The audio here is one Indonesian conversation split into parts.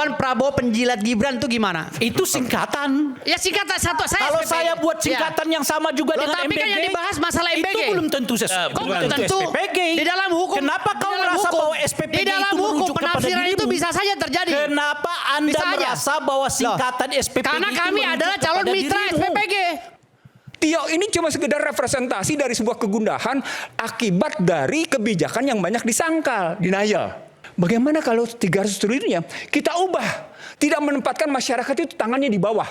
tujuan Prabowo penjilat Gibran itu gimana? Itu singkatan. Ya singkatan satu. Kalau saya buat singkatan yang sama juga Loh, dengan tapi MBG. kan yang dibahas masalah MBG. Itu belum tentu Kok belum tentu? SPPG. Di dalam hukum. Kenapa kau merasa bahwa SPPG di dalam itu hukum merujuk kepada penafsiran dirimu? itu bisa saja terjadi. Kenapa Anda Bisa aja. merasa bahwa singkatan SPPG Karena itu kami merujuk adalah calon kepada mitra dirimu? SPPG. Tio ini cuma sekedar representasi dari sebuah kegundahan akibat dari kebijakan yang banyak disangkal, denial. Bagaimana kalau 300 triliunnya kita ubah, tidak menempatkan masyarakat itu tangannya di bawah,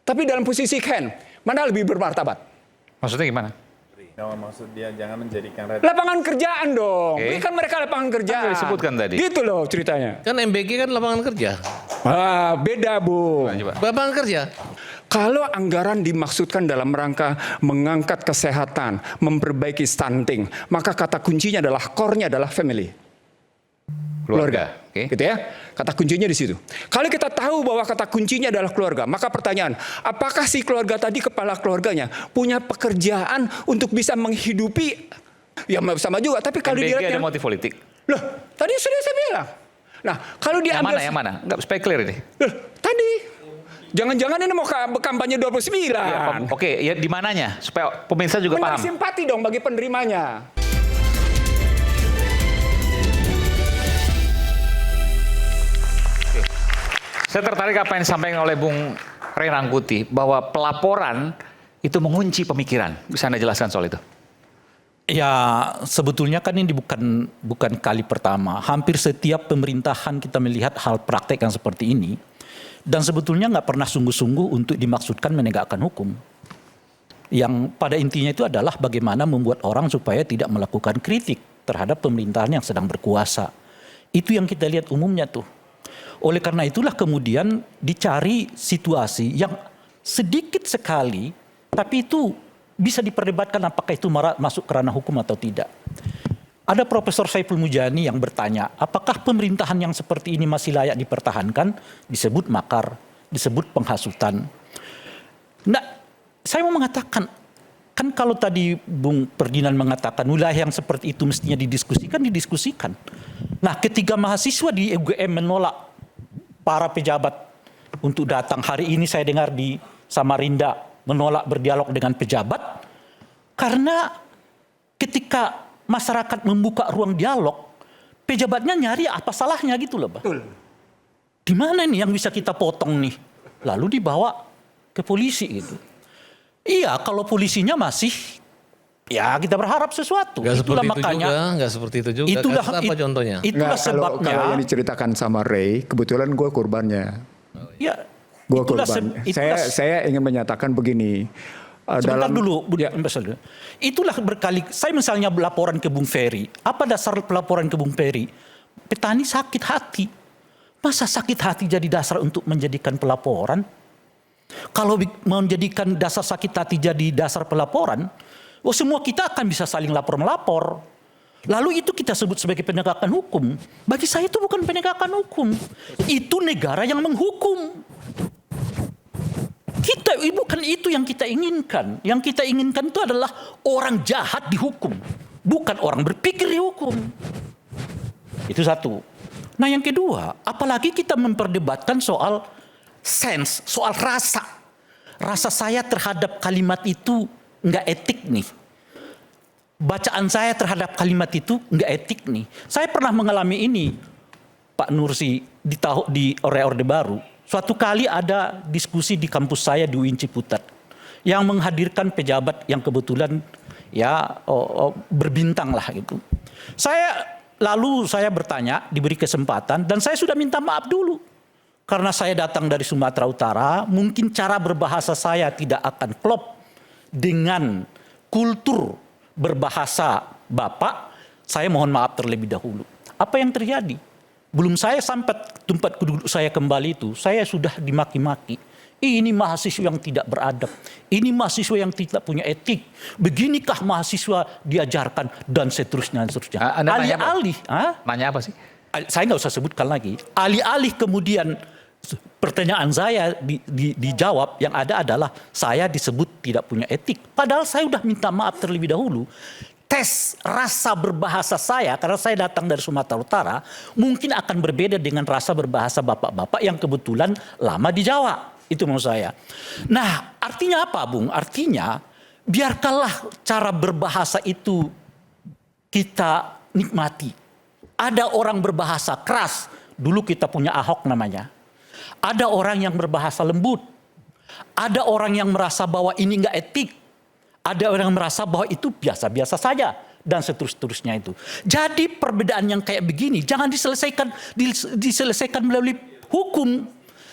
tapi dalam posisi hand, mana lebih bermartabat? Maksudnya gimana? No, maksud dia jangan menjadikan Lapangan kerjaan dong, Oke. berikan mereka lapangan kerjaan. Kan disebutkan tadi. Gitu loh ceritanya. Kan MBG kan lapangan kerja. Beda Bu. Coba. Lapangan kerja. Kalau anggaran dimaksudkan dalam rangka mengangkat kesehatan, memperbaiki stunting, maka kata kuncinya adalah core-nya adalah family. Keluarga. Oke. Gitu ya. Kata kuncinya di situ. Kalau kita tahu bahwa kata kuncinya adalah keluarga, maka pertanyaan, apakah si keluarga tadi, kepala keluarganya punya pekerjaan untuk bisa menghidupi? Ya sama juga, tapi kalau MBG dilihatnya, ada motif politik. loh, tadi sudah saya bilang. Nah, kalau Yang diambil mana? Nggak supaya clear ini. Loh, tadi jangan-jangan ini mau kampanye 29. Ya, Oke, ya di mananya supaya pemirsa juga Mencari paham. simpati dong bagi penerimanya. Saya tertarik apa yang disampaikan oleh Bung Ray Rangkuti bahwa pelaporan itu mengunci pemikiran. Bisa Anda jelaskan soal itu? Ya sebetulnya kan ini bukan kali pertama. Hampir setiap pemerintahan kita melihat hal praktek yang seperti ini. Dan sebetulnya nggak pernah sungguh-sungguh untuk dimaksudkan menegakkan hukum. Yang pada intinya itu adalah bagaimana membuat orang supaya tidak melakukan kritik terhadap pemerintahan yang sedang berkuasa. Itu yang kita lihat umumnya tuh. Oleh karena itulah kemudian dicari situasi yang sedikit sekali, tapi itu bisa diperdebatkan apakah itu masuk ke ranah hukum atau tidak. Ada Profesor Saiful Mujani yang bertanya, apakah pemerintahan yang seperti ini masih layak dipertahankan? Disebut makar, disebut penghasutan. Nah, saya mau mengatakan, kan kalau tadi Bung Ferdinand mengatakan wilayah yang seperti itu mestinya didiskusikan. Nah, ketika mahasiswa di UGM menolak para pejabat untuk datang, hari ini saya dengar di Samarinda menolak berdialog dengan pejabat, karena ketika masyarakat membuka ruang dialog, pejabatnya nyari apa salahnya gitu loh, Pak. Betul. Di mana nih yang bisa kita potong nih? Lalu dibawa ke polisi gitu. Iya, kalau polisinya masih, ya kita berharap sesuatu. Nggak Itulah seperti itu makanya. juga, nggak seperti itu juga. Itulah Apa contohnya? Itulah Nggak, sebabnya. kalau yang diceritakan sama Ray, kebetulan gue korbannya. Ya, Gue itulah korban. itulah Saya ingin menyatakan begini. sebentar dulu, Ya, Ambassador. Itulah berkali, saya misalnya laporan ke Bung Ferry. Apa dasar pelaporan ke Bung Ferry? Petani sakit hati. Masa sakit hati jadi dasar untuk menjadikan pelaporan? Kalau menjadikan dasar sakit hati jadi dasar pelaporan, semua kita akan bisa saling lapor-melapor. Lalu itu kita sebut sebagai penegakan hukum. Bagi saya itu bukan penegakan hukum. Itu negara yang menghukum. Bukan itu yang kita inginkan. Yang kita inginkan itu adalah orang jahat dihukum. Bukan orang berpikir dihukum. Itu satu. Nah yang kedua, apalagi kita memperdebatkan soal sense, soal rasa. Rasa saya terhadap kalimat itu nggak etik nih. Bacaan saya terhadap kalimat itu nggak etik nih. Saya pernah mengalami ini, Pak Nursi, di Orde Baru. Suatu kali ada diskusi di kampus saya di UIN Ciputat yang menghadirkan pejabat yang kebetulan ya berbintang lah gitu. Lalu saya bertanya, diberi kesempatan, dan saya sudah minta maaf dulu. Karena saya datang dari Sumatera Utara, mungkin cara berbahasa saya tidak akan klop dengan kultur berbahasa Bapak. Saya mohon maaf terlebih dahulu. Apa yang terjadi? Belum saya sampai tempat duduk saya kembali itu, saya sudah dimaki-maki. Ini mahasiswa yang tidak beradab. Ini mahasiswa yang tidak punya etik. Beginikah mahasiswa diajarkan dan seterusnya. Anda nanya apa? Alih-alih. Nanya apa sih? Saya nggak usah sebutkan lagi. Alih-alih kemudian pertanyaan saya dijawab, yang ada adalah saya disebut tidak punya etik. Padahal saya sudah minta maaf terlebih dahulu. tes rasa berbahasa saya, karena saya datang dari Sumatera Utara, mungkin akan berbeda dengan rasa berbahasa bapak-bapak yang kebetulan lama di Jawa. Itu maksud saya. Nah, artinya apa, Bung? Artinya, biarkanlah cara berbahasa itu kita nikmati. Ada orang berbahasa keras, dulu kita punya Ahok namanya. Ada orang yang berbahasa lembut. Ada orang yang merasa bahwa ini enggak etik. Ada orang yang merasa bahwa itu biasa-biasa saja. Dan seterusnya itu. Jadi perbedaan yang kayak begini jangan diselesaikan melalui hukum.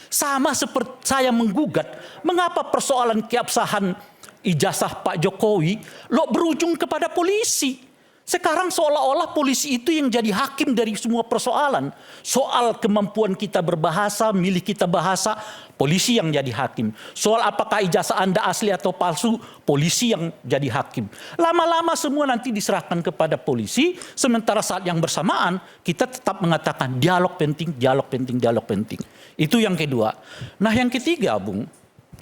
Sama seperti saya menggugat. Mengapa persoalan keabsahan ijazah Pak Jokowi berujung kepada polisi? Sekarang seolah-olah polisi itu yang jadi hakim dari semua persoalan. Soal kemampuan kita berbahasa, milih kita bahasa, polisi yang jadi hakim. Soal apakah ijazah Anda asli atau palsu, polisi yang jadi hakim. Lama-lama semua nanti diserahkan kepada polisi, sementara saat yang bersamaan kita tetap mengatakan dialog penting, dialog penting, dialog penting. Itu yang kedua. Nah yang ketiga, Bung,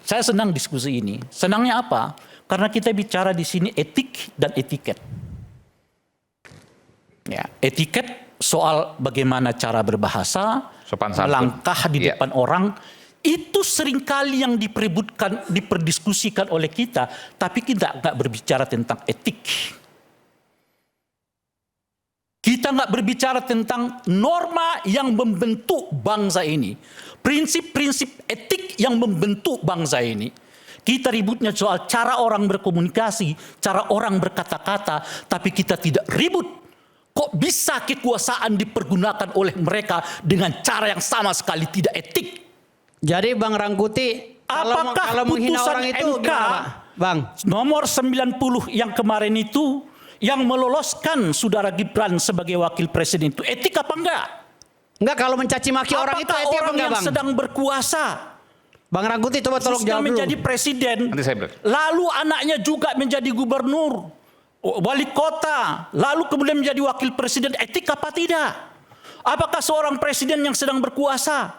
saya senang diskusi ini. Senangnya apa? Karena kita bicara di sini etik dan etiket. Ya, etiket soal bagaimana cara berbahasa, Sopan santun. melangkah di depan orang, itu seringkali yang diperdiskusikan oleh kita, tapi kita nggak berbicara tentang etik. Kita nggak berbicara tentang norma yang membentuk bangsa ini, prinsip-prinsip etik yang membentuk bangsa ini. Kita ributnya soal cara orang berkomunikasi, cara orang berkata-kata, tapi kita tidak ribut. Kok bisa kekuasaan dipergunakan oleh mereka dengan cara yang sama sekali tidak etik? Jadi Bang Rangkuti, kalau menghina putusan orang itu MK gimana, Pak? Bang, nomor 90 yang kemarin itu yang meloloskan Saudara Gibran sebagai wakil presiden itu etik apa enggak? enggak, kalau mencaci maki orang itu Apakah etik apa orang enggak, yang Bang? sedang berkuasa Bang Rangkuti coba tolong khususnya jawab dulu. menjadi presiden, Nanti saya bilang. lalu anaknya juga menjadi gubernur, wali kota, lalu kemudian menjadi wakil presiden, etik apa tidak? Apakah seorang presiden yang sedang berkuasa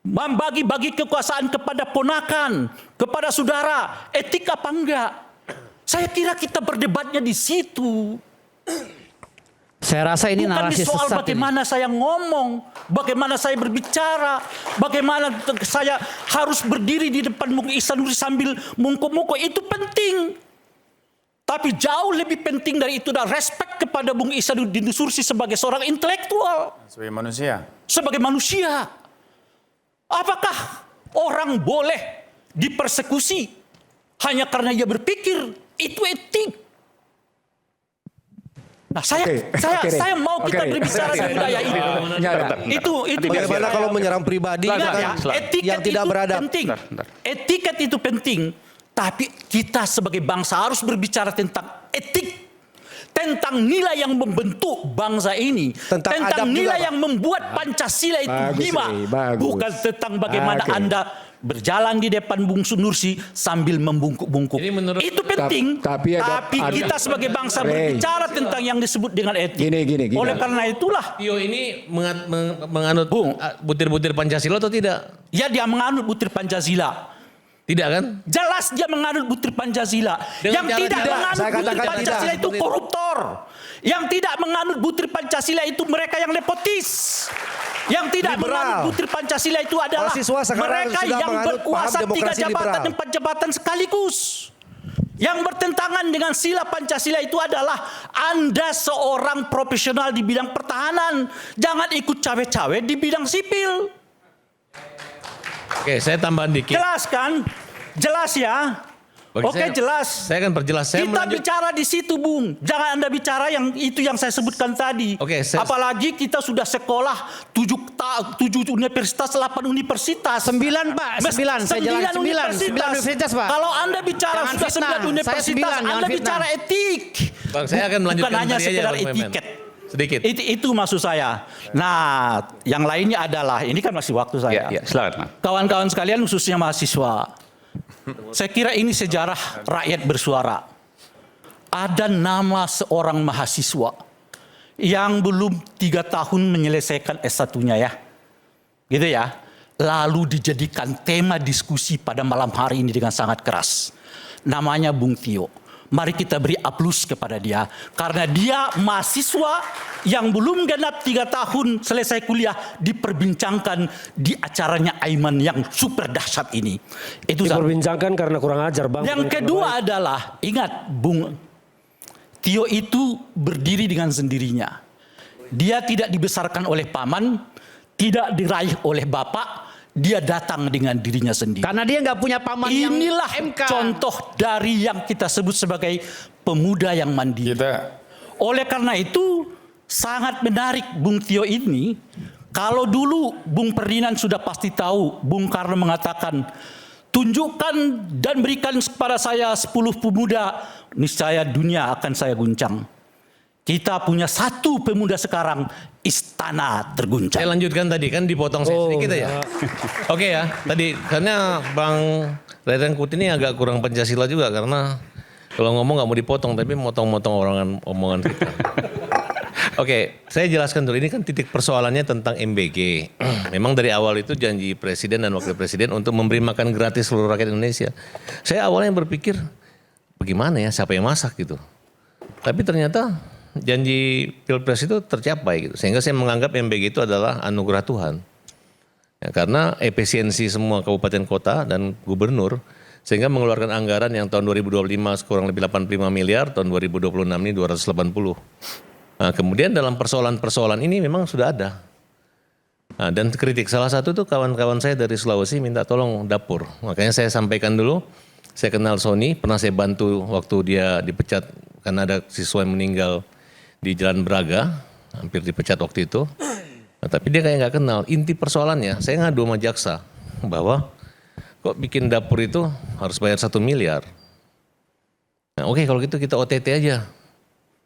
membagi-bagi kekuasaan kepada ponakan, kepada saudara, etik apa enggak? Saya kira kita berdebatnya di situ. Saya rasa ini Bukan di narasi soal sesat ini. bagaimana saya ngomong, bagaimana saya berbicara, bagaimana saya harus berdiri di depan Bung Ihsanuddin sambil mungkuk-mungkuk, itu penting. Tapi jauh lebih penting dari itu adalah respek kepada Bung Ihsanuddin Nursi sebagai seorang intelektual, Sebagai manusia. sebagai manusia. Apakah orang boleh dipersekusi hanya karena ia berpikir? Itu etik. Nah, saya mau kita berbicara di budaya itu. Itu Bagaimana kalau menyerang pribadi Ingat kan ya, etiket yang tidak itu beradab? penting. Bentar. Etiket itu penting, tapi kita sebagai bangsa harus berbicara tentang etik, tentang nilai yang membentuk bangsa ini, Tentang adab juga, nilai Pak. yang membuat Pancasila itu Bagus, lima, Rey, bagus. bukan tentang bagaimana Oke. Anda berjalan di depan Bung Nursi sambil membungkuk-bungkuk. Ini menurut- Itu penting. Tapi kita sebagai bangsa Rey. berbicara tentang yang disebut dengan etik. Gini. Oleh karena itulah, Tio ini menganut Bung. butir-butir Pancasila atau tidak? ya dia menganut butir Pancasila. Tidak kan? Jelas dia menganut butir Pancasila. Dengan Yang cara tidak tidak. menganut Saya butir katakan Pancasila tidak. itu koruptor. Yang tidak menganut butir Pancasila itu mereka yang nepotis. Yang tidak Liberal. menganut butir Pancasila itu adalah Mahasiswa sekarang mereka sudah yang menganut berkuasa paham 3 demokrasi jabatan liberal. 4 jabatan sekaligus. Yang bertentangan dengan sila Pancasila itu adalah Anda seorang profesional di bidang pertahanan. Jangan ikut cawe-cawe di bidang sipil. Oke, saya tambahan dikit. Jelas kan? Jelas ya? Bagi Oke, saya- jelas. Saya akan perjelas. Saya Kita melanjut- bicara di situ, Bung. Jangan Anda bicara yang itu yang saya sebutkan tadi. Oke, Apalagi kita sudah sekolah 7 universitas, 8 universitas. 9, Pak. 9. Saya jalan 9 universitas, Pak. Kalau Anda bicara Jangan sudah fitnah. 9 Saya universitas, 9, jangan Anda fitnah. bicara etik. Bang, saya akan melanjutkan Bukan hanya tadi aja, sekedar Bang Memen. etiket. Sedikit. Itu maksud saya. Nah, yang lainnya adalah, ini kan masih waktu saya. Ya, silakan. Mas. Kawan-kawan sekalian khususnya mahasiswa, saya kira ini sejarah rakyat bersuara. Ada nama seorang mahasiswa yang belum 3 tahun menyelesaikan S1-nya ya. Gitu ya. Lalu dijadikan tema diskusi pada malam hari ini dengan sangat keras. Namanya Bung Tio. mari kita beri aplaus kepada dia. Karena dia mahasiswa yang belum genap 3 tahun selesai kuliah diperbincangkan di acaranya Aiman yang super dahsyat ini. Itu satu. Diperbincangkan karena kurang ajar Bang. Yang kedua adalah, ingat Bung Tio itu berdiri dengan sendirinya. Dia tidak dibesarkan oleh paman, tidak diraih oleh bapak, dia datang dengan dirinya sendiri. Karena dia nggak punya paman yang Inilah MK. contoh dari yang kita sebut sebagai pemuda yang mandiri. Oleh karena itu sangat menarik Bung Tio ini. Kalau dulu Bung Ferdinand sudah pasti tahu, Bung Karno mengatakan, tunjukkan dan berikan kepada saya 10 pemuda, niscaya dunia akan saya guncang. Kita punya satu pemuda sekarang, istana terguncang. Saya lanjutkan tadi, kan dipotong saya sedikit ya. Oke ya, tadi karena Bang Ray Rangkuti ini agak kurang Pancasila juga, karena kalau ngomong nggak mau dipotong, tapi motong-motong omongan kita. Oke, saya jelaskan dulu, ini kan titik persoalannya tentang MBG. Memang dari awal itu janji Presiden dan Wakil Presiden untuk memberi makan gratis seluruh rakyat Indonesia. Saya awalnya berpikir, bagaimana ya, siapa yang masak gitu. Tapi ternyata janji Pilpres itu tercapai gitu. Sehingga saya menganggap MBG itu adalah anugerah Tuhan. Ya, karena efisiensi semua kabupaten kota dan gubernur, sehingga mengeluarkan anggaran yang tahun 2025 kurang lebih 85 miliar, tahun 2026 ini 280. Nah, kemudian dalam persoalan-persoalan ini memang sudah ada. Nah, dan kritik salah satu tuh kawan-kawan saya dari Sulawesi minta tolong dapur. Makanya saya sampaikan dulu, saya kenal Sony, pernah saya bantu waktu dia dipecat karena ada siswa yang meninggal di Jalan Braga, hampir dipecat waktu itu. Nah, tapi dia kayak nggak kenal. Inti persoalannya, saya ngadu sama jaksa bahwa kok bikin dapur itu harus bayar 1 miliar. Nah, oke, kalau gitu kita OTT aja.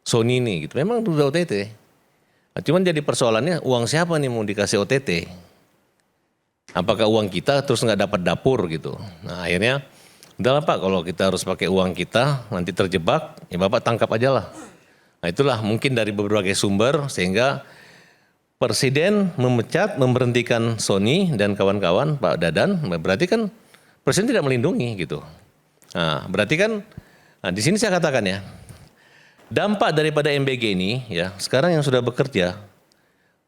Sony ini gitu. Memang udah OTT. Nah, cuman jadi persoalannya uang siapa nih mau dikasih OTT? Apakah uang kita terus nggak dapat dapur gitu? Nah, akhirnya udahlah Pak, kalau kita harus pakai uang kita nanti terjebak, ya Bapak tangkap aja lah. Nah, itulah mungkin dari berbagai sumber sehingga Presiden memecat, memberhentikan Sony dan kawan-kawan Pak Dadan, berarti kan Presiden tidak melindungi gitu. Nah, berarti kan, nah di sini saya katakan ya, dampak daripada MBG ini ya, sekarang yang sudah bekerja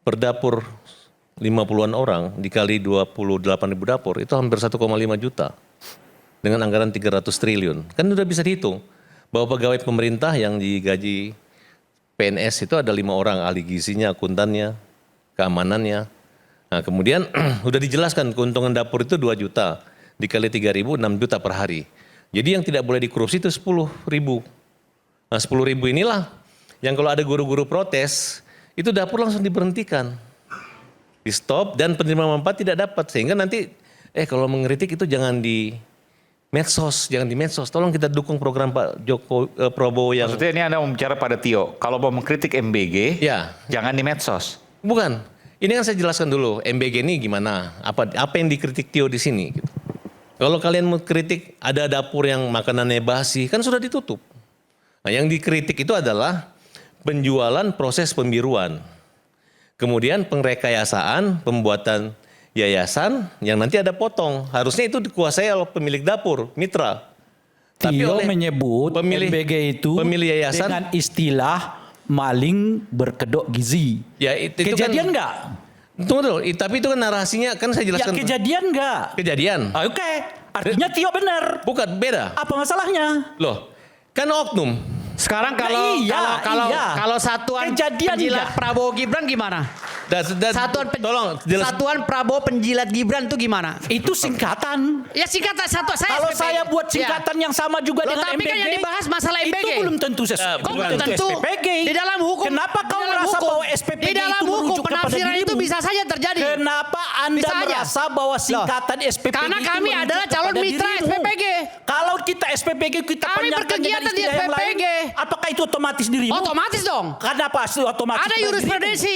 per dapur 50-an orang dikali 28.000 dapur itu hampir 1,5 juta dengan anggaran 300 triliun. Kan sudah bisa dihitung bahwa pegawai pemerintah yang digaji PNS itu ada 5 orang, ahli gizinya, akuntannya, keamanannya. Nah, kemudian sudah dijelaskan keuntungan dapur itu 2 juta dikali 3.000 6 juta per hari. Jadi yang tidak boleh dikorupsi itu 10.000. Nah 10.000 inilah yang kalau ada guru-guru protes, itu dapur langsung diberhentikan. Di stop dan penerima manfaat tidak dapat. Sehingga nanti, kalau mengkritik itu jangan di medsos, jangan di medsos. Tolong kita dukung program Pak Prabowo yang... Maksudnya ini Anda mau bicara pada Tio, kalau mau mengkritik MBG, ya, jangan di medsos. Bukan, ini kan saya jelaskan dulu, MBG ini gimana, apa yang dikritik Tio di sini. Gitu. Kalau kalian mau kritik ada dapur yang makanannya basi, kan sudah ditutup. Nah, yang dikritik itu adalah penjualan proses pembiruan. Kemudian pengrekayasaan, pembuatan yayasan yang nanti ada potong. Harusnya itu dikuasai oleh pemilik dapur, mitra. Tio menyebut MBG itu pemilik yayasan dengan istilah maling berkedok gizi. Ya, itu kejadian nggak? Tunggu dulu, tapi itu kan narasinya, kan saya jelaskan. Ya kejadian nggak? Kejadian. Oke, artinya Tio benar. Bukan, beda. Apa masalahnya? Loh, kan oknum. Sekarang kalau satuan kejadian penjilat Prabowo Gibran gimana? Satuan Prabowo penjilat Gibran itu gimana? Itu singkatan. Ya singkatan satu saya. Kalau SPPG. saya buat singkatan yang sama juga dengan tapi MBG. kan yang dibahas masalah MBG. Itu belum tentu Kok belum tentu? SPPG. Di dalam hukum. Kenapa kau merasa bahwa SPPG di dalam itu hukum merujuk kepada penafsiran dirimu? itu bisa saja terjadi. Kenapa Anda Bisa aja. merasa bahwa singkatan SPPG Karena itu kami merujuk adalah calon kepada mitra dirimu? SPPG. Kalau kita SPPG kita Kami panjangkan berkegiatan dengan di istilah yang SPPG. lain, apakah itu otomatis dirimu? Otomatis dong. Kenapa otomatis? Ada jurisprudensi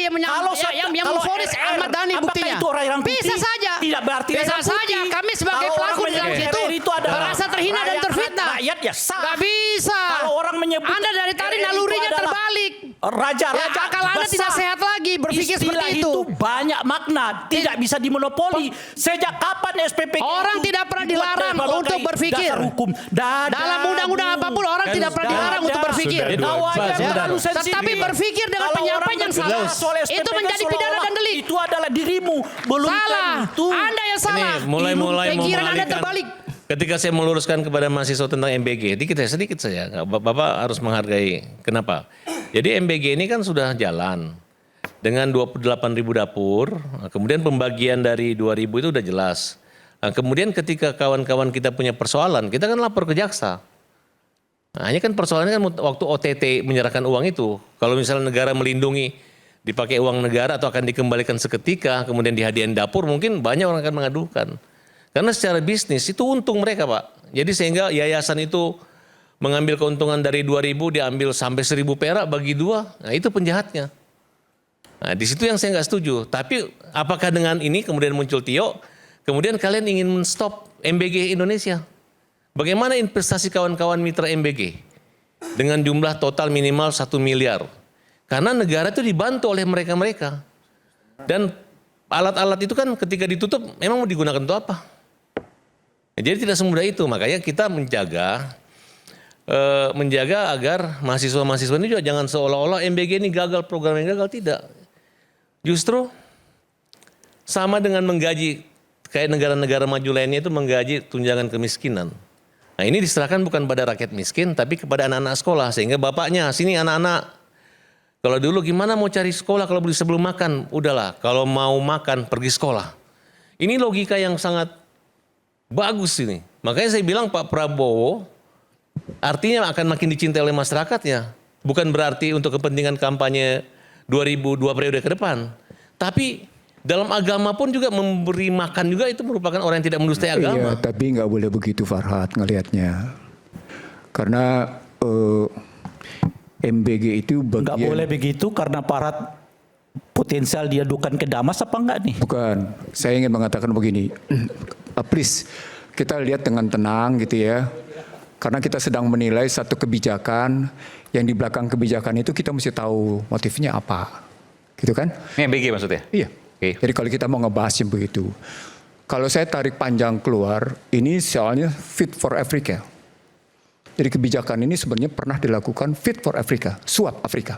yang memfonis Ahmad Dhani buktinya. Itu orang yang bisa saja. Tidak berarti bisa saja. Kami sebagai pelaku dalam situ merasa terhina dan terfitnah. Rakyat ya sah. Gak bisa. Kalau orang menyebut Anda dari tadi nalurinya terbalik. raja-raja. akal Anda tidak sehat lagi berpikir Istilah seperti itu. banyak makna, tidak bisa dimonopoli. Sejak kapan SPPK Orang itu tidak pernah dibuat dilarang sebagai untuk berpikir. dasar hukum? Dalam undang-undang apapun orang tidak pernah dilarang untuk berpikir. Tetapi berpikir dengan penyampaian yang salah itu menjadi pidana dan delik. Itu adalah dirimu, belum Salah. tentu. Anda yang salah. Ini mulai Pikiran Anda mengalihkan. terbalik. Ketika saya meluruskan kepada mahasiswa tentang MBG, sedikit saja. Bapak harus menghargai. Kenapa? Jadi MBG ini kan sudah jalan dengan 28.000 dapur. Kemudian pembagian dari 2.000 itu udah jelas. Nah, kemudian ketika kawan-kawan kita punya persoalan, kita kan lapor ke jaksa. Nah, hanya kan persoalannya kan waktu OTT menyerahkan uang itu. Kalau misalnya negara melindungi, dipakai uang negara atau akan dikembalikan seketika, kemudian dihadiahin dapur, mungkin banyak orang akan mengadukan. Karena secara bisnis itu untung mereka, Pak. Jadi sehingga yayasan itu mengambil keuntungan dari 2.000 diambil sampai 1.000 perak bagi 2. Nah itu penjahatnya. Nah di situ yang saya nggak setuju. Tapi apakah dengan ini kemudian muncul Tio, kemudian kalian ingin men-stop MBG Indonesia? Bagaimana investasi kawan-kawan mitra MBG? Dengan jumlah total minimal 1 miliar. Karena negara itu dibantu oleh mereka-mereka. Dan alat-alat itu kan ketika ditutup memang mau digunakan untuk apa? Jadi tidak semudah itu, makanya kita menjaga agar mahasiswa-mahasiswa ini juga jangan seolah-olah MBG ini gagal, program yang gagal, tidak. Justru sama dengan menggaji, kayak negara-negara maju lainnya itu menggaji tunjangan kemiskinan. Nah ini diserahkan bukan pada rakyat miskin, tapi kepada anak-anak sekolah, sehingga bapaknya, sini anak-anak, kalau dulu gimana mau cari sekolah kalau beli sebelum makan, udahlah kalau mau makan pergi sekolah. Ini logika yang sangat bagus ini. Makanya saya bilang Pak Prabowo artinya akan makin dicintai oleh masyarakatnya. Bukan berarti untuk kepentingan kampanye 2002 periode ke depan. Tapi dalam agama pun juga memberi makan juga itu merupakan orang yang tidak mendustai agama. Iya, tapi nggak boleh begitu Farhad ngelihatnya. Karena MBG itu bagian... Nggak boleh begitu karena Farhad potensial dia dukan ke Damas apa enggak nih? Bukan, saya ingin mengatakan begini. Please, kita lihat dengan tenang gitu ya. Karena kita sedang menilai satu kebijakan, yang di belakang kebijakan itu kita mesti tahu motifnya apa. Gitu kan? Ini MBG maksudnya? Iya. Oke. Jadi kalau kita mau ngebahas yang begitu. Kalau saya tarik panjang keluar, ini soalnya Fit for Africa. Jadi kebijakan ini sebenarnya pernah dilakukan Fit for Africa, suap Afrika.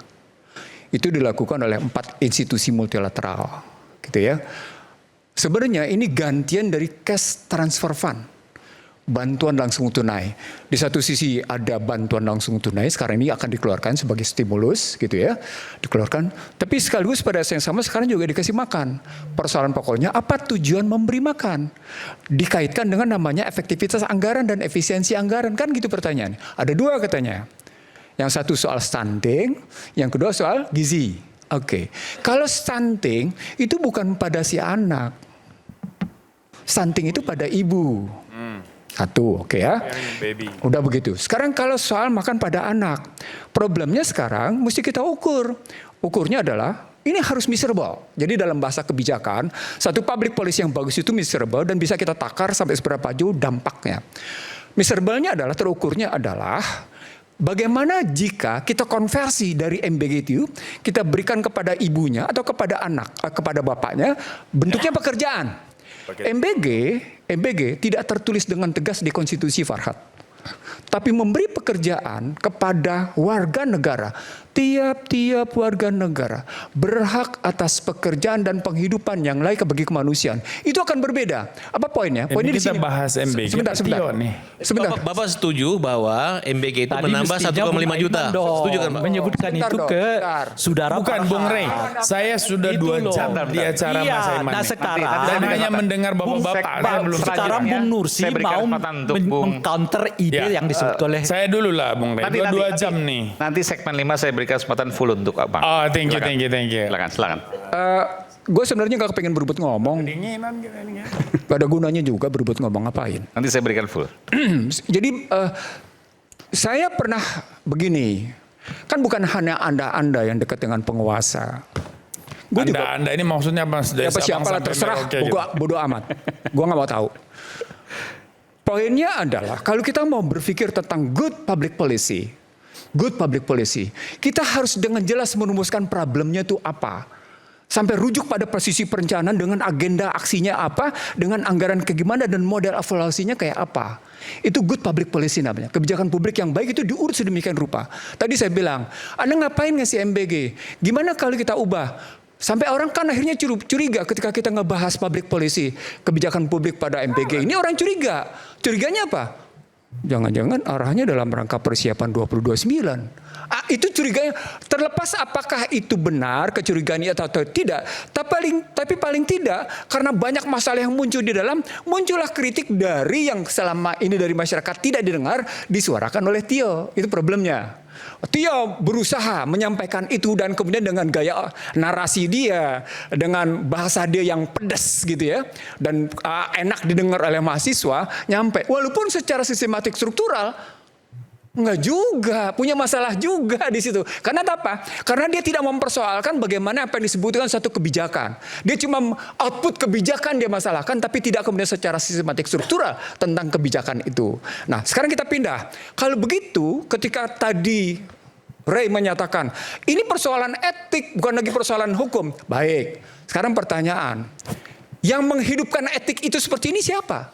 Itu dilakukan oleh 4 institusi multilateral. Gitu ya. Sebenarnya ini gantian dari cash transfer fund, bantuan langsung tunai. Di satu sisi ada bantuan langsung tunai, sekarang ini akan dikeluarkan sebagai stimulus, gitu ya, dikeluarkan. Tapi sekaligus pada saat yang sama sekarang juga dikasih makan. Persoalan pokoknya apa tujuan memberi makan? Dikaitkan dengan namanya efektivitas anggaran dan efisiensi anggaran, kan gitu pertanyaannya. Ada 2 katanya. Yang satu soal stunting, yang kedua soal gizi. Oke. Kalau stunting itu bukan pada si anak. Stunting itu pada ibu. Satu, oke ya. Baby. Udah begitu. Sekarang kalau soal makan pada anak. Problemnya sekarang mesti kita ukur. Ukurnya adalah ini harus measurable. Jadi dalam bahasa kebijakan, satu public policy yang bagus itu measurable dan bisa kita takar sampai seberapa jauh dampaknya. Measurable-nya adalah, terukurnya adalah bagaimana jika kita konversi dari MBG itu, kita berikan kepada ibunya atau kepada anak, kepada bapaknya, bentuknya pekerjaan. MBG tidak tertulis dengan tegas di konstitusi Farhad. Tapi memberi pekerjaan kepada warga negara. Tiap-tiap warga negara berhak atas pekerjaan dan penghidupan yang layak bagi kemanusiaan. Itu akan berbeda. Apa poinnya? Poinnya di Kita sini. bahas MBG. Sebentar. Tio nih. Sebentar. Bapak setuju bahwa MBG itu Tadi menambah mestinya 1,5 Bung juta. Aiman dong Setuju kan Pak? menyebutkan Bentar itu dong, ke bentar. saudara Bukan Farhad. Bung Rey. Saya sudah Itu 2 loh. jam di acara Iya, Mas Aiman. nah nih. sekarang Dan hanya mendengar bapak-bapak. Saya belum sekarang selanjutnya, Bung Nursi saya berikan mau kesempatan untuk Bung- meng-counter ide Ya, yang disebut oleh Saya dulu lah Bung Rey. Nanti, 2 jam nih. Nanti segmen 5 saya berikan kesempatan full untuk Abang. Oh, thank you, Silakan. thank you, thank you. Silakan. Gue sebenarnya gak kepengen berebut ngomong. Dinginan kita ini. Gak ada gunanya juga berebut ngomong ngapain. Nanti saya berikan full. Jadi saya pernah begini. Kan bukan hanya Anda yang dekat dengan penguasa. Gue juga. Anda ini maksudnya apa? Dari Siapa Sabang lah sampai terserah. Merauke gitu. Bodoh amat. Gue gak mau tahu. Poinnya adalah kalau kita mau berpikir tentang good public policy, Good public policy. Kita harus dengan jelas merumuskan problemnya itu apa. Sampai rujuk pada posisi perencanaan dengan agenda aksinya apa, dengan anggaran kayak gimana dan model evaluasinya kayak apa. Itu good public policy namanya. Kebijakan publik yang baik itu diurus sedemikian rupa. Tadi saya bilang, Anda ngapain ngasih MBG? Gimana kalau kita ubah? Sampai orang kan akhirnya curiga ketika kita ngebahas public policy, kebijakan publik pada MPG. Ini orang curiga. Curiganya apa? Jangan-jangan arahnya dalam rangka persiapan 2029. Itu curiganya, terlepas apakah itu benar kecurigaan atau tidak. Tapi paling tidak, karena banyak masalah yang muncul di dalam, muncullah kritik dari yang selama ini dari masyarakat tidak didengar, disuarakan oleh Tio. Itu problemnya. Tio berusaha menyampaikan itu dan kemudian dengan gaya narasi dia, dengan bahasa dia yang pedas gitu ya, dan enak didengar oleh mahasiswa, nyampe. Walaupun secara sistematik struktural enggak juga, punya masalah juga di situ. Karena apa? Karena dia tidak mempersoalkan bagaimana apa yang disebutkan satu kebijakan. Dia cuma output kebijakan dia masalahkan, tapi tidak kemudian secara sistematik struktural tentang kebijakan itu. Nah, sekarang kita pindah. Kalau begitu, ketika tadi Ray menyatakan, ini persoalan etik, bukan lagi persoalan hukum. Baik, sekarang pertanyaan. Yang menghidupkan etik itu seperti ini siapa?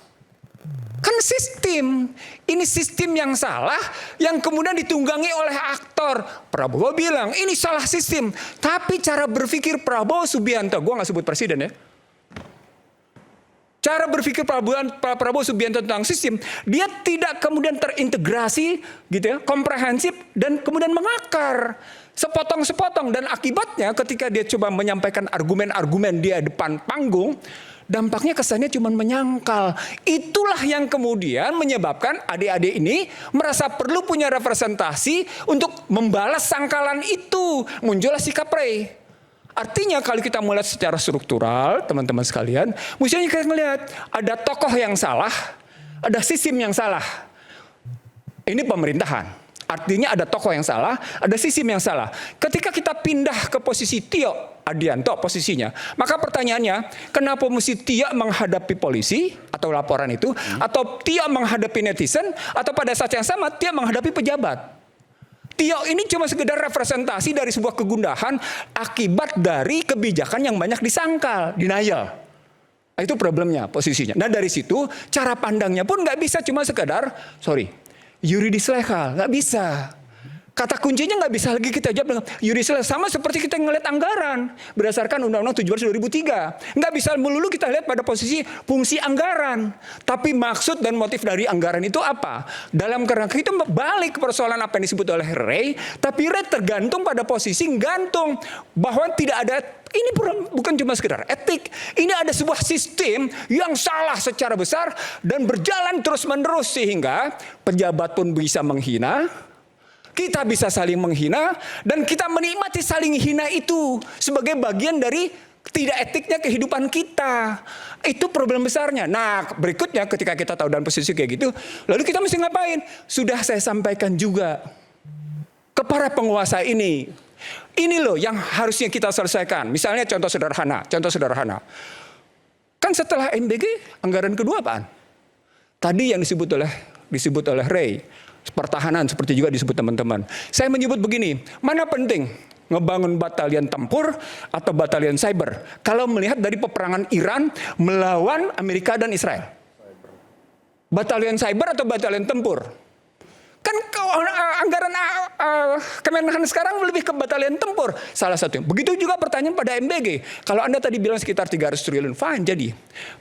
Kan sistem. Ini sistem yang salah, yang kemudian ditunggangi oleh aktor. Prabowo bilang, ini salah sistem. Tapi cara berpikir Prabowo Subianto, gue gak sebut presiden ya. Cara berpikir Prabowo Subianto tentang sistem, dia tidak kemudian terintegrasi, gitu ya, komprehensif, dan kemudian mengakar. Sepotong-sepotong, dan akibatnya ketika dia coba menyampaikan argumen-argumen dia depan panggung, dampaknya kesannya cuma menyangkal. Itulah yang kemudian menyebabkan adik-adik ini merasa perlu punya representasi untuk membalas sangkalan itu. Muncullah sikap Ray. Artinya kalau kita melihat secara struktural, teman-teman sekalian, mestinya kita melihat ada tokoh yang salah, ada sistem yang salah. Ini pemerintahan. Artinya ada tokoh yang salah, ada sistem yang salah. Ketika kita pindah ke posisi Tio Adianto posisinya, maka pertanyaannya, kenapa mesti Tio menghadapi polisi atau laporan itu, atau Tio menghadapi netizen, atau pada saat yang sama Tio menghadapi pejabat? Tio ini cuma sekedar representasi dari sebuah kegundahan akibat dari kebijakan yang banyak disangkal, denial. Itu problemnya posisinya. Nah dari situ cara pandangnya pun nggak bisa cuma sekedar, yuridis legal, nggak bisa. Kata kuncinya nggak bisa lagi kita jawab dengan yuridis legal. Sama seperti kita ngelihat anggaran berdasarkan Undang-Undang 17 2003. Nggak bisa melulu kita lihat pada posisi fungsi anggaran. Tapi maksud dan motif dari anggaran itu apa? Dalam kerangka itu balik ke persoalan apa yang disebut oleh Ray. Tapi Ray tergantung pada posisi gantung. Bahwa tidak ada, ini bukan cuma sekedar etik. Ini ada sebuah sistem yang salah secara besar dan berjalan terus-menerus sehingga pejabat pun bisa menghina, kita bisa saling menghina, dan kita menikmati saling hina itu sebagai bagian dari tidak etiknya kehidupan kita. Itu problem besarnya. Nah, berikutnya ketika kita tahu dalam posisi kayak gitu, lalu kita mesti ngapain? Sudah saya sampaikan juga ke para penguasa ini. Ini loh yang harusnya kita selesaikan. Misalnya contoh sederhana. Kan setelah MBG, anggaran kedua apaan? Tadi yang disebut oleh Ray. Pertahanan seperti juga disebut teman-teman. Saya menyebut begini, mana penting ngebangun batalion tempur atau batalion cyber kalau melihat dari peperangan Iran melawan Amerika dan Israel? Batalion cyber atau batalion tempur? Kan anggaran Kemenhan sekarang lebih ke batalion tempur. Salah satu. Begitu juga pertanyaan pada MBG. Kalau Anda tadi bilang sekitar 300 triliun, fine. Jadi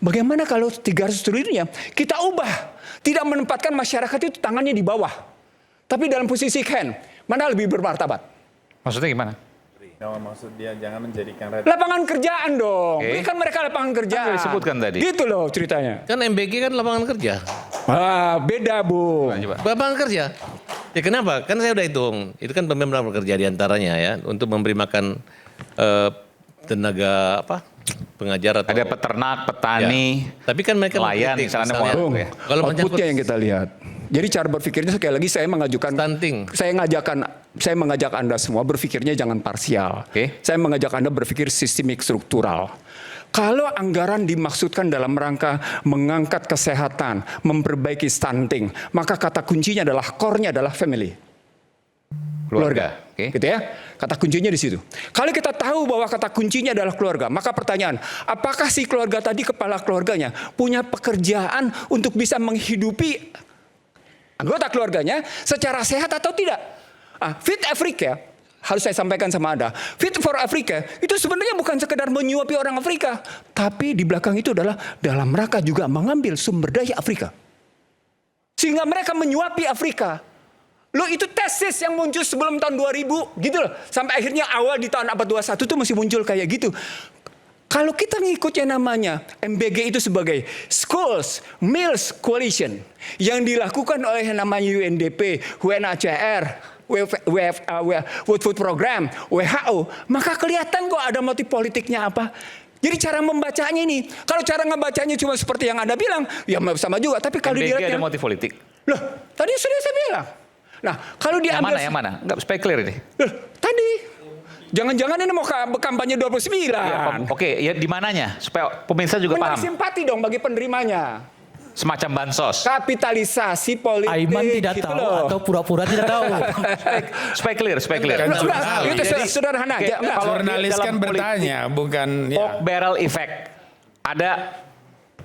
bagaimana kalau 300 triliunnya kita ubah? Tidak menempatkan masyarakat itu tangannya di bawah. Tapi dalam posisi hand. Mana lebih bermartabat? Maksudnya gimana? Maksud dia jangan menjadikan lapangan kerjaan dong. Berikan mereka lapangan kerjaan. Kan disebutkan tadi. Gitu loh ceritanya. Kan MBG kan lapangan kerja. Beda Bu. Lapangan kerja. Ya kenapa? Kan saya udah hitung. Itu kan pemerintahan bekerja diantaranya ya. Untuk memberi makan tenaga pengajar atau ada peternak, petani, ya. Tapi kan mereka nelayan, mengkritik, misalnya Kalau outputnya yang kita lihat. Jadi cara berpikirnya sekali lagi saya mengajukan stunting. Saya mengajak Anda semua berpikirnya jangan parsial. Saya mengajak Anda berpikir sistemik struktural. Kalau anggaran dimaksudkan dalam rangka mengangkat kesehatan, memperbaiki stunting, maka kata kuncinya adalah core-nya adalah family. Keluarga. Oke. Gitu ya. Kata kuncinya di situ. Kalau kita tahu bahwa kata kuncinya adalah keluarga, maka pertanyaan, apakah si keluarga tadi, kepala keluarganya punya pekerjaan untuk bisa menghidupi anggota keluarganya secara sehat atau tidak? Fit Africa, harus saya sampaikan sama Anda, Fit for Africa itu sebenarnya bukan sekedar menyuapi orang Afrika, tapi di belakang itu adalah dalam rangka juga mengambil sumber daya Afrika. Sehingga mereka menyuapi Afrika. Loh, itu tesis yang muncul sebelum tahun 2000 gitu loh. Sampai akhirnya awal di tahun abad 21 itu masih muncul kayak gitu. Kalau kita ngikutnya namanya MBG itu sebagai Schools Meals Coalition yang dilakukan oleh namanya UNDP, UNHCR, World Food Program, WHO, maka kelihatan kok ada motif politiknya apa. Jadi cara membacanya ini, kalau cara ngebacanya cuma seperti yang Anda bilang, ya sama juga. Tapi kalau MBG dilihatnya, ada motif politik. loh, tadi sudah saya bilang. Nah, kalau diambil Yang mana? Nggak, supaya clear ini. Loh, tadi jangan-jangan ini mau kampanye 29. Ya, oke, ya di mananya? Supaya pemirsa juga Menarik paham. simpati dong bagi penerimanya. Semacam bansos. Kapitalisasi politik. Aiman tidak gitu tahu loh. atau pura-pura tidak tahu. Supaya clear. Loh, Jurnal. itu Jadi, sederhana oke, aja. Enggak. kalau Jurnalis dalam kan politik, bertanya, bukan Pork barrel effect. Ada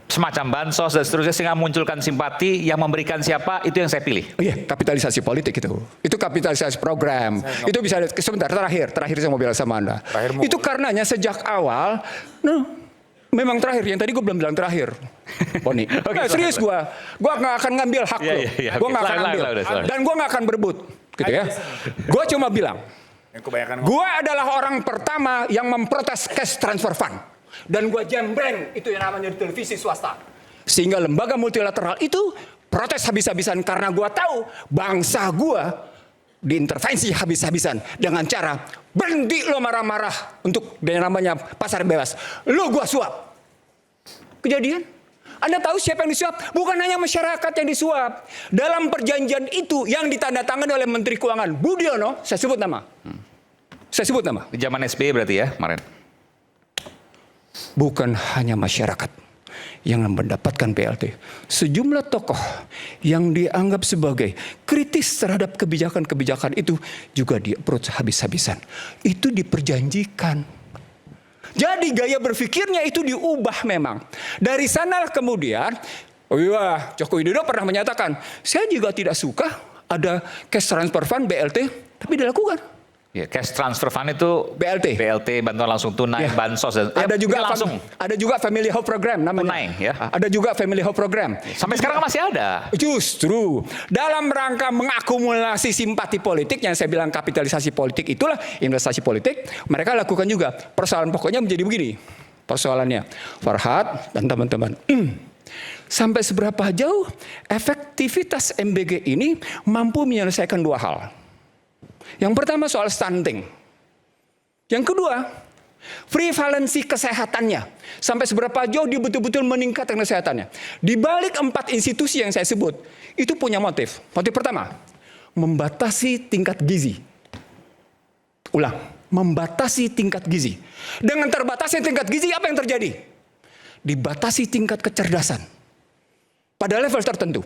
semacam bansos dan seterusnya sehingga munculkan simpati yang memberikan siapa, itu yang saya pilih. Oh iya, kapitalisasi politik itu. Itu kapitalisasi program. Itu bisa sebentar terakhir saya mau bilang sama Anda. Itu karenanya sejak awal, memang terakhir yang tadi gue belum bilang terakhir. Boni. Serius gue nggak akan ngambil hak lo. Gue nggak akan ambil. Dan gue nggak akan berebut, gitu ya. Gue cuma bilang, gue adalah orang pertama yang memprotes cash transfer fund. Dan gue jembreng itu yang namanya di televisi swasta. Sehingga lembaga multilateral itu protes habis-habisan karena gue tahu bangsa gue diintervensi habis-habisan dengan cara berhenti lo marah-marah untuk yang namanya pasar bebas. Lo gue suap. Kejadian. Anda tahu siapa yang disuap? Bukan hanya masyarakat yang disuap. Dalam perjanjian itu yang ditandatangani oleh Menteri Keuangan Budiono, saya sebut nama. Di zaman SBY berarti ya kemarin. Bukan hanya masyarakat yang mendapatkan BLT. Sejumlah tokoh yang dianggap sebagai kritis terhadap kebijakan-kebijakan itu juga di-approach habis-habisan. Itu diperjanjikan. Jadi gaya berpikirnya itu diubah memang. Dari sana kemudian, Joko Widodo pernah menyatakan, saya juga tidak suka ada cash transfer fund BLT, tapi dilakukan. Ya, cash transfer fund itu BLT, bantuan langsung tunai, bansos dan ada juga langsung. Ada juga family help program namanya. Tunai, ya. Ada juga family help program. Sampai sekarang masih ada. Justru dalam rangka mengakumulasi simpati politik yang saya bilang kapitalisasi politik itulah investasi politik, mereka lakukan juga. Persoalan pokoknya menjadi begini. Persoalannya, Farhad dan teman-teman. Sampai seberapa jauh efektivitas MBG ini mampu menyelesaikan dua hal. Yang pertama soal stunting. Yang kedua, prevalensi kesehatannya. Sampai seberapa jauh dia betul-betul meningkatkan kesehatannya. Di balik 4 institusi yang saya sebut, itu punya motif. Motif pertama, membatasi tingkat gizi. Ulang, membatasi tingkat gizi. Dengan terbatasi tingkat gizi, apa yang terjadi? Dibatasi tingkat kecerdasan. Pada level tertentu.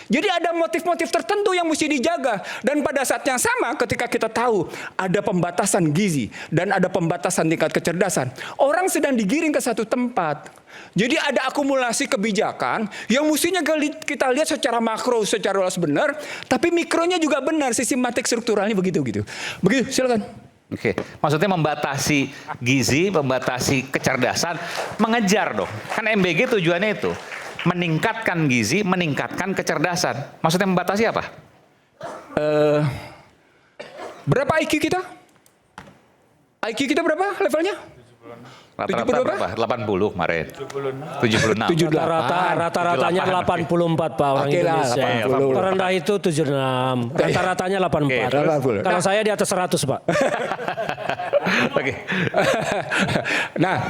Jadi ada motif-motif tertentu yang mesti dijaga. Dan pada saat yang sama ketika kita tahu ada pembatasan gizi dan ada pembatasan tingkat kecerdasan, orang sedang digiring ke satu tempat. Jadi ada akumulasi kebijakan yang mestinya kita lihat secara makro, secara luas benar, tapi mikronya juga benar, sistematik strukturalnya begitu. Begitu, silakan. Oke, maksudnya membatasi gizi, membatasi kecerdasan, mengejar dong. Kan MBG tujuannya itu. Meningkatkan gizi, meningkatkan kecerdasan. Maksudnya membatasi apa? Berapa IQ kita? IQ kita berapa levelnya? Rata-rata berapa? 80 kemarin. 76. Rata-ratanya 84 Pak orang Oke lah, Indonesia. 80. Terendah itu 76. Rata-ratanya 84. Kalau saya di atas 100 Pak. Oke. Nah,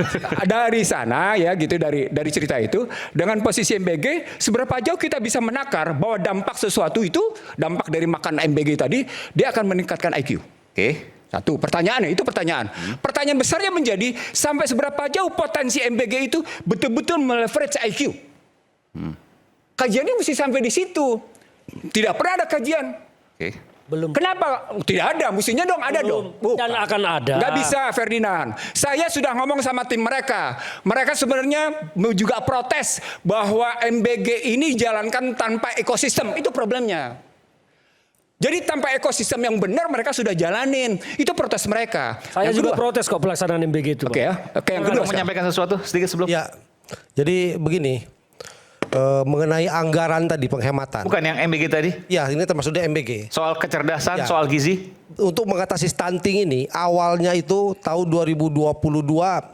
dari sana ya gitu dari cerita itu dengan posisi MBG seberapa jauh kita bisa menakar bahwa dampak sesuatu itu dampak dari makan MBG tadi dia akan meningkatkan IQ. Oke. Satu pertanyaannya itu pertanyaan. Pertanyaan besarnya menjadi sampai seberapa jauh potensi MBG itu betul-betul meleverage IQ. Kajiannya mesti sampai di situ. Tidak pernah ada kajian. Oke. Belum. Kenapa? Tidak ada, mestinya dong ada dong. Dan akan ada. Nggak bisa Ferdinand. Saya sudah ngomong sama tim mereka. Mereka sebenarnya juga protes bahwa MBG ini jalankan tanpa ekosistem. Itu problemnya. Jadi tanpa ekosistem yang benar mereka sudah jalanin. Itu protes mereka. Saya juga protes kok pelaksanaan MBG itu. Oke ya. Oke, yang kedua. Mau menyampaikan sesuatu sedikit sebelum? Ya, jadi begini, mengenai anggaran tadi penghematan. Bukan yang MBG tadi? Ya, ini termasuknya MBG. Soal kecerdasan, Ya. soal gizi? Untuk mengatasi stunting ini, awalnya itu tahun 2022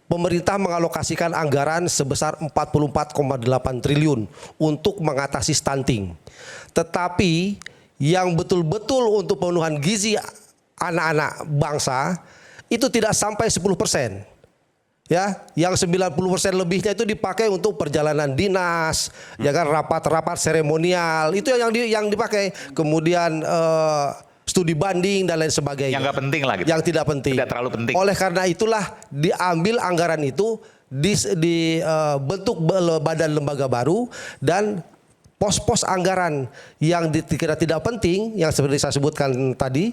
pemerintah mengalokasikan anggaran sebesar 44,8 triliun untuk mengatasi stunting. Tetapi yang betul-betul untuk pemenuhan gizi anak-anak bangsa itu tidak sampai 10%. Ya, yang 90% lebihnya itu dipakai untuk perjalanan dinas, ya kan, rapat-rapat seremonial, itu yang dipakai. Kemudian studi banding dan lain sebagainya. Yang nggak penting lah gitu. Yang tidak penting. Tidak terlalu penting. Oleh karena itulah diambil anggaran itu dibentuk badan lembaga baru dan pos-pos anggaran yang dikira tidak penting, yang seperti saya sebutkan tadi,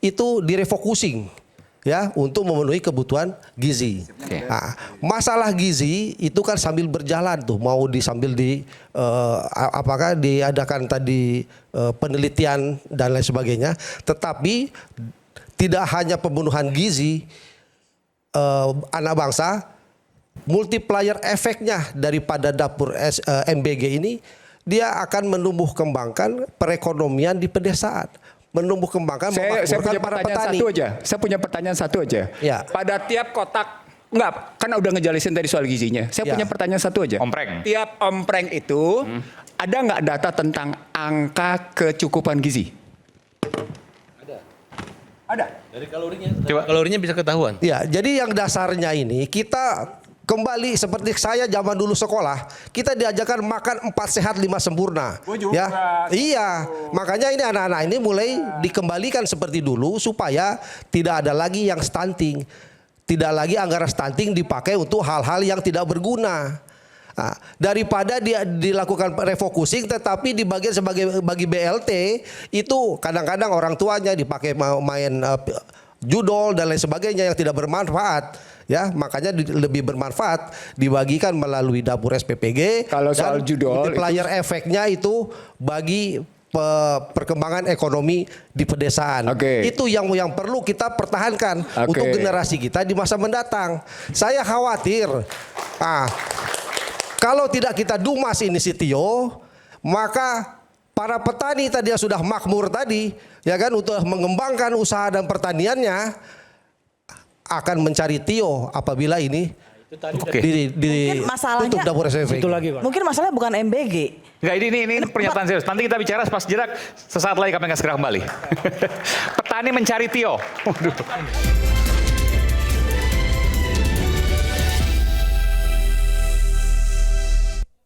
itu direfocusing. Ya, untuk memenuhi kebutuhan gizi. Nah, masalah gizi itu kan sambil berjalan tuh, mau apakah diadakan tadi penelitian dan lain sebagainya. Tetapi tidak hanya pembunuhan gizi anak bangsa, multiplier efeknya daripada dapur MBG ini, dia akan menumbuh kembangkan perekonomian di pedesaan. Menumbuh kembangkan Saya punya para pertanyaan petani. satu aja. Saya punya pertanyaan satu aja. Ya. Pada tiap kotak, enggak, kan udah ngejelasin tadi soal gizinya. Saya Ya. punya pertanyaan satu aja. Ompreng. Tiap ompreng itu ada nggak data tentang angka kecukupan gizi? Ada. Dari kalorinya. Coba. Kalorinya bisa ketahuan. Ya, jadi yang dasarnya ini kita kembali seperti saya zaman dulu sekolah, kita diajarkan makan 4 sehat 5 sempurna. Ya, iya. Makanya ini anak-anak ini mulai dikembalikan seperti dulu supaya tidak ada lagi yang stunting, tidak lagi anggaran stunting dipakai untuk hal-hal yang tidak berguna. Nah, daripada dia dilakukan refocusing, tetapi di bagian bagi BLT itu kadang-kadang orang tuanya dipakai main judol dan lain sebagainya yang tidak bermanfaat. Ya, makanya lebih bermanfaat dibagikan melalui dapur SPPG. Kalau soal judol, multiplier efeknya itu bagi perkembangan ekonomi di pedesaan. Oke. Itu yang perlu kita pertahankan untuk generasi kita di masa mendatang. Saya khawatir, kalau tidak kita dumas ini si Tio, maka para petani tadi yang sudah makmur tadi, ya kan, untuk mengembangkan usaha dan pertaniannya akan mencari Tio apabila ini Mungkin masalahnya tutup dapur SPPG. Itu lagi, Pak. Mungkin masalahnya bukan MBG. Enggak, ini pernyataan serius. Nanti kita bicara pas jerak, sesaat lagi kami akan segera kembali. Petani mencari Tio. Waduh.